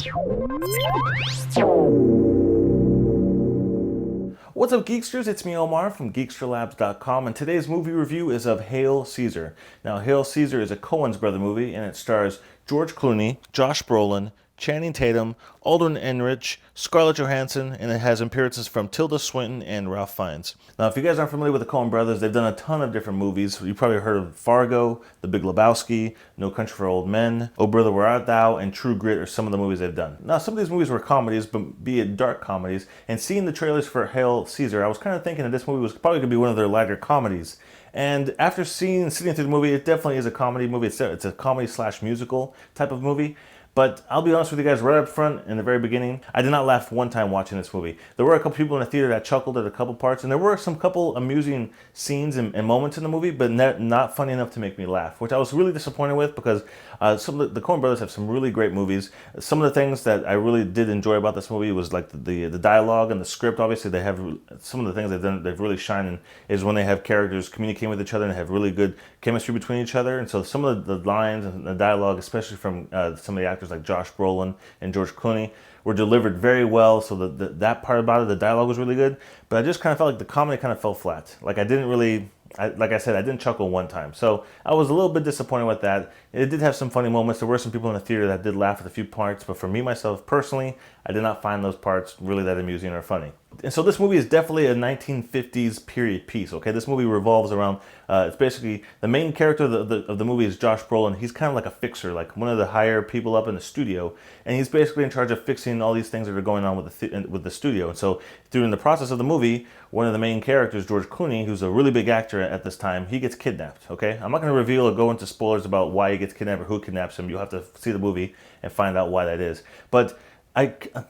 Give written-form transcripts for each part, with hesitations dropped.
What's up, Geeksters? It's me, Omar from geeksterlabs.com, and today's movie review is of Hail Caesar. Now, Hail Caesar is a Coen's brother movie, and it stars George Clooney, Josh Brolin, Channing Tatum, Alden Ehrenreich, Scarlett Johansson, and it has appearances from Tilda Swinton and Ralph Fiennes. Now, if you guys aren't familiar with the Coen brothers, they've done a ton of different movies. You've probably heard of Fargo, The Big Lebowski, No Country for Old Men, Oh Brother, Where Art Thou, and True Grit are some of the movies they've done. Now, some of these movies were comedies, but be it dark comedies, and seeing the trailers for Hail Caesar, I was kind of thinking that this movie was probably going to be one of their lighter comedies. And after sitting through the movie, it definitely is a comedy movie. It's a comedy slash musical type of movie. But I'll be honest with you guys, right up front in the very beginning, I did not laugh one time watching this movie. There were a couple people in the theater that chuckled at a couple parts, and there were some couple amusing scenes and moments in the movie, but not funny enough to make me laugh, which I was really disappointed with because some of the Coen brothers have some really great movies. Some of the things that I really did enjoy about this movie was like the dialogue and the script. Obviously, they have some of the things they've really shined in is when they have characters communicating with each other and have really good chemistry between each other. And so some of the lines and the dialogue, especially from some of the actors like Josh Brolin and George Clooney, were delivered very well. So that part about it, the dialogue was really good. But I just kind of felt like the comedy kind of fell flat. Like I didn't really, like I said, I didn't chuckle one time. So I was a little bit disappointed with that. It did have some funny moments. There were some people in the theater that did laugh at a few parts. But for me, myself, personally, I did not find those parts really that amusing or funny. And so this movie is definitely a 1950s period piece, okay? This movie revolves around, it's basically, the main character of the movie is Josh Brolin. He's kind of like a fixer, like one of the higher people up in the studio. And he's basically in charge of fixing all these things that are going on with the studio. And so during the process of the movie, one of the main characters, George Clooney, who's a really big actor at this time, he gets kidnapped, okay? I'm not going to reveal or go into spoilers about why he gets kidnapped or who kidnaps him. You'll have to see the movie and find out why that is. But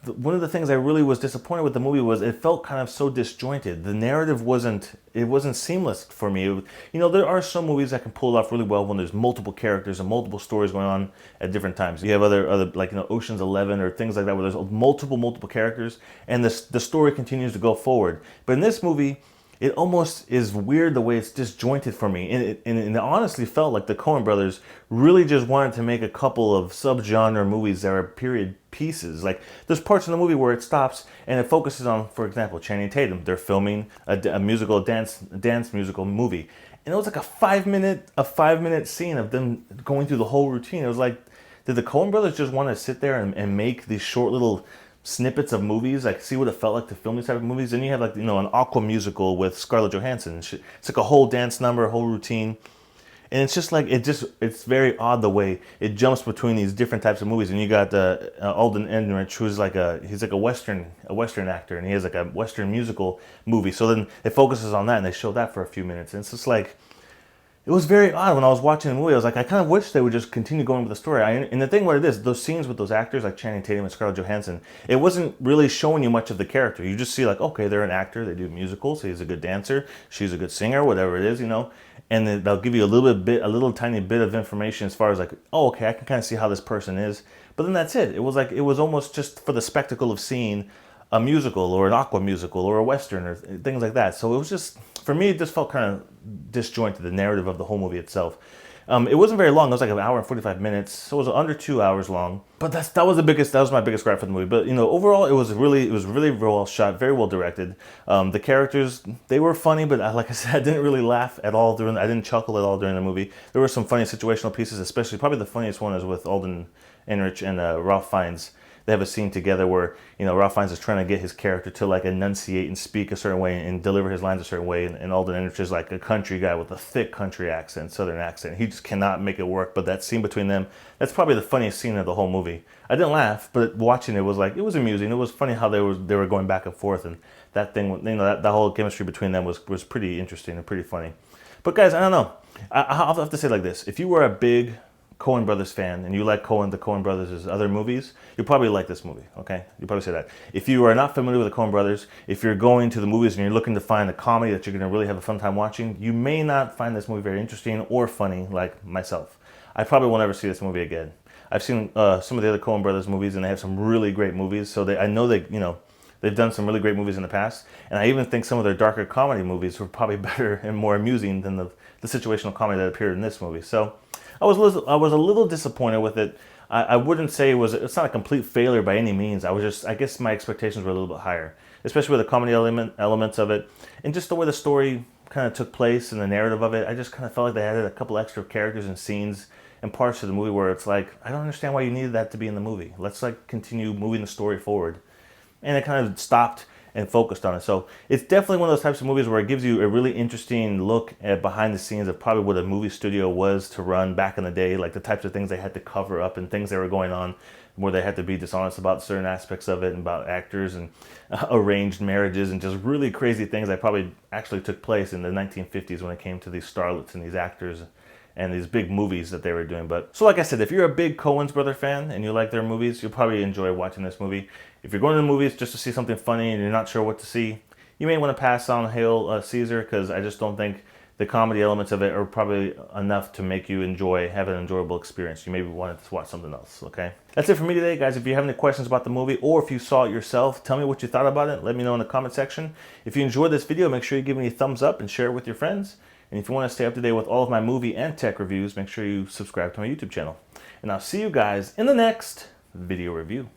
one of the things I really was disappointed with the movie was it felt kind of so disjointed. The narrative wasn't seamless for me. You know, there are some movies that can pull it off really well when there's multiple characters and multiple stories going on at different times. You have other like, you know, Ocean's 11 or things like that where there's multiple characters and the story continues to go forward. But in this movie, it almost is weird the way it's disjointed for me. And it honestly felt like the Coen brothers really just wanted to make a couple of subgenre movies that are period pieces. Like there's parts in the movie where it stops and it focuses on, for example, Channing Tatum. They're filming a dance musical movie. And it was like a 5-minute scene of them going through the whole routine. It was like, did the Coen brothers just want to sit there and make these short little snippets of movies, like see what it felt like to film these type of movies? Then you have like, you know, an Aqua musical with Scarlett Johansson. It's like a whole dance number, a whole routine. And it's just like, it's very odd the way it jumps between these different types of movies. And you got Alden Ehrenreich, who's like he's like a Western actor, and he has like a Western musical movie. So then it focuses on that and they show that for a few minutes. And it's just like, it was very odd when I was watching the movie. I was like, I kind of wish they would just continue going with the story. And the thing what it is, those scenes with those actors like Channing Tatum and Scarlett Johansson, it wasn't really showing you much of the character. You just see like, okay, they're an actor, they do musicals, he's a good dancer, she's a good singer, whatever it is, you know. And then they'll give you a little tiny bit of information as far as like, oh, okay, I can kind of see how this person is. But then that's it. It was almost just for the spectacle of seeing a musical or an Aqua musical or a Western or things like that. So it was just, for me, it just felt kind of disjointed, the narrative of the whole movie itself. It wasn't very long. It was like an hour and 45 minutes. So it was under 2 hours long. But that was my biggest gripe for the movie. But, you know, overall, it was really well shot, very well directed. The characters, they were funny, but like I said, I didn't really laugh at all I didn't chuckle at all during the movie. There were some funny situational pieces, especially probably the funniest one is with Alden Ehrenreich and Ralph Fiennes. They have a scene together where, you know, Ralph Fiennes is trying to get his character to like enunciate and speak a certain way and deliver his lines a certain way. And Alden Ehrenreich is like a country guy with a thick country accent, southern accent. He just cannot make it work. But that scene between them, that's probably the funniest scene of the whole movie. I didn't laugh, but watching it was like, it was amusing. It was funny how they were going back and forth. And that thing, you know, that whole chemistry between them was pretty interesting and pretty funny. But guys, I don't know. I'll have to say it like this. If you were a big Coen Brothers fan and you like the Coen Brothers' other movies, you'll probably like this movie, okay? You'll probably say that. If you are not familiar with the Coen Brothers, if you're going to the movies and you're looking to find a comedy that you're going to really have a fun time watching, you may not find this movie very interesting or funny like myself. I probably won't ever see this movie again. I've seen some of the other Coen Brothers movies and they have some really great movies, so I know they, you know, they've done some really great movies in the past, and I even think some of their darker comedy movies were probably better and more amusing than the situational comedy that appeared in this movie. So I was a little disappointed with it. I wouldn't say it's not a complete failure by any means. I guess my expectations were a little bit higher, especially with the comedy elements of it, and just the way the story kind of took place and the narrative of it. I just kind of felt like they added a couple extra characters and scenes and parts of the movie where it's like, I don't understand why you needed that to be in the movie. Let's like continue moving the story forward. And it kind of stopped and focused on it. So it's definitely one of those types of movies where it gives you a really interesting look at behind the scenes of probably what a movie studio was to run back in the day, like the types of things they had to cover up and things that were going on where they had to be dishonest about certain aspects of it and about actors and arranged marriages and just really crazy things that probably actually took place in the 1950s when it came to these starlets and these actors and these big movies that they were doing. But so like I said, if you're a big Coen's brother fan and you like their movies, you'll probably enjoy watching this movie. If you're going to the movies just to see something funny and you're not sure what to see, you may want to pass on Hail Caesar, because I just don't think the comedy elements of it are probably enough to make you have an enjoyable experience. You maybe want to watch something else, okay? That's it for me today, guys. If you have any questions about the movie or if you saw it yourself, tell me what you thought about it. Let me know in the comment section. If you enjoyed this video, make sure you give me a thumbs up and share it with your friends. And if you want to stay up to date with all of my movie and tech reviews, make sure you subscribe to my YouTube channel. And I'll see you guys in the next video review.